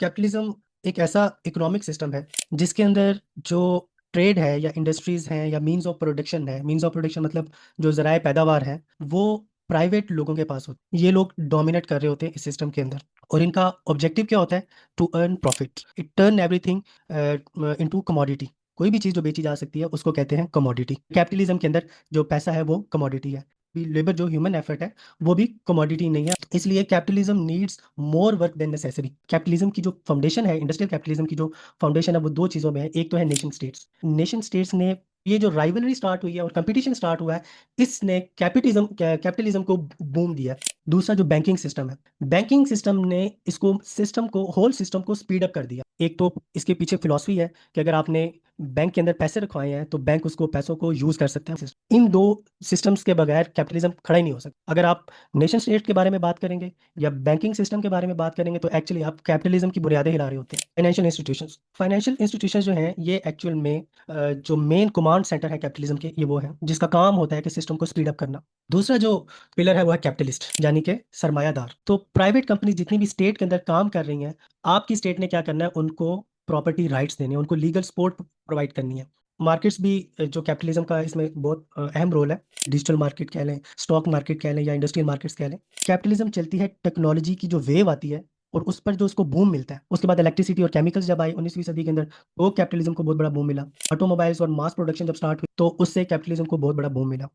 Capitalism एक ऐसा economic system है जिसके अंदर जो ट्रेड है या इंडस्ट्रीज हैं या मीन्स ऑफ प्रोडक्शन है, मीन्स ऑफ प्रोडक्शन मतलब जो जराए पैदावार है, वो प्राइवेट लोगों के पास होते हैं। ये लोग डोमिनेट कर रहे होते हैं इस सिस्टम के अंदर, और इनका ऑब्जेक्टिव क्या होता है? To earn profit. It turn everything into commodity. कोई भी चीज़ जो बेची जा सकती है उसको कहते हैं कमोडिटी। कैपिटलिज्म के अंदर जो पैसा है वो कमोडिटी है। लेबर जो ह्यूमन एफर्ट है वो भी कमोडिटी नहीं है। इसलिए capitalism needs more work than necessary. Capitalism की जो फाउंडेशन है, इंडस्ट्रियल कैपिटलिज्म की जो फाउंडेशन है, वो दो चीज़ों में है। एक तो है नेशन स्टेट्स। नेशन स्टेट्स ने ये जो राइवलरी स्टार्ट हुई है और कंपटीशन स्टार्ट हुआ है, इसने कैपिटलिज्म को बूम दिया है। दूसरा जो बैंकिंग सिस्टम है, बैंकिंग सिस्टम ने इसको सिस्टम को होल सिस्टम को स्पीड अप कर दिया। एक तो इसके पीछे फिलॉसफी है कि अगर आपने बैंक के अंदर पैसे रखवाए हैं तो बैंक उसको पैसों को यूज कर सकते हैं। इन दो सिस्टम्स के बगैर कैपिटलिज्म खड़ा ही नहीं हो सकता। अगर आप नेशन स्टेट के बारे में बात करेंगे या बैंकिंग सिस्टम के बारे में बात करेंगे तो एक्चुअली आप कैपिटलिज्म की बुनियादें हिला रहे होते हैं। फाइनेंशियल इंस्टीट्यूशंस जो हैं ये एक्चुअल में जो मेन कमांड सेंटर है कैपिटलिज्म के, ये वो है जिसका काम होता है कि सिस्टम को स्पीड अप करना। दूसरा जो पिलर है वो है कैपिटलिस्ट, यानी कि सरमायादार। तो प्राइवेट कंपनी जितनी भी स्टेट के अंदर काम कर रही हैं, आपकी स्टेट ने क्या करना है? उनको प्रॉपर्टी राइट्स देने हैं, उनको लीगल सपोर्ट प्रोवाइड करनी है। मार्केट्स भी जो कैपिटलिज्म का इसमें बहुत अहम रोल है। डिजिटल मार्केट कह लें, स्टॉक मार्केट कह लें या इंडस्ट्रियल मार्केट्स कह लें। कैपिटलिज्म चलती है, टेक्नोलॉजी की जो वेव आती है और उस पर जो उसको बूम मिलता है, उसके बाद इलेक्ट्रिसिटी और केमिकल्स जब आई 19वीं सदी के अंदर, तो कैपिटलिज्म को बहुत बड़ा बूम मिला। ऑटोमोबाइल्स और मास प्रोडक्शन जब स्टार्ट हुई तो उससे कैपिटलिज्म को बहुत बड़ा बूम मिला।